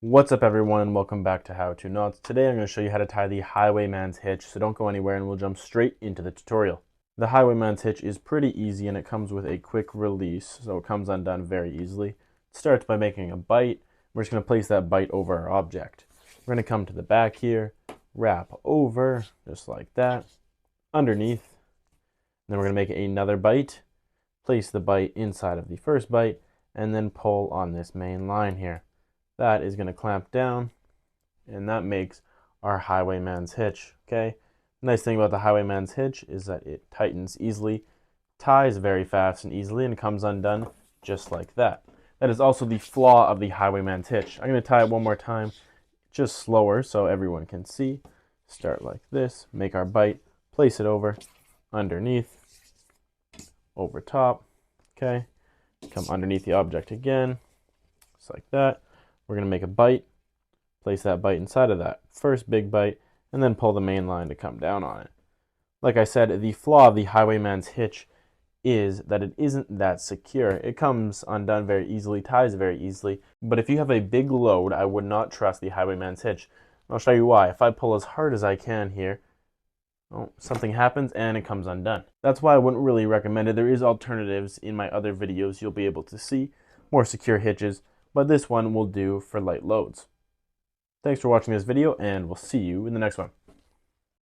What's up everyone and welcome back to How To Knots. Today I'm going to show you how to tie the Highwayman's Hitch, so don't go anywhere and we'll jump straight into the tutorial. The Highwayman's Hitch is pretty easy and it comes with a quick release, so it comes undone very easily. It starts by making a bite. We're just going to place that bite over our object. We're going to come to the back here, wrap over, just like that, underneath. Then we're going to make another bite, place the bite inside of the first bite, and then pull on this main line here. That is going to clamp down, and that makes our Highwayman's Hitch. Okay. The nice thing about the Highwayman's Hitch is that it tightens easily, ties very fast and easily, and comes undone just like that. That is also the flaw of the Highwayman's Hitch. I'm going to tie it one more time, just slower so everyone can see. Start like this, make our bite, place it over, underneath, over top. Okay. Come underneath the object again, just like that. We're going to make a bite, place that bite inside of that first big bite, and then pull the main line to come down on it. Like I said, the flaw of the Highwayman's Hitch is that it isn't that secure. It comes undone very easily, ties very easily, but if you have a big load, I would not trust the Highwayman's Hitch. I'll show you why. If I pull as hard as I can here, something happens and it comes undone. That's why I wouldn't really recommend it. There is alternatives in my other videos you'll be able to see, more secure hitches, but this one will do for light loads. Thanks for watching this video, and we'll see you in the next one.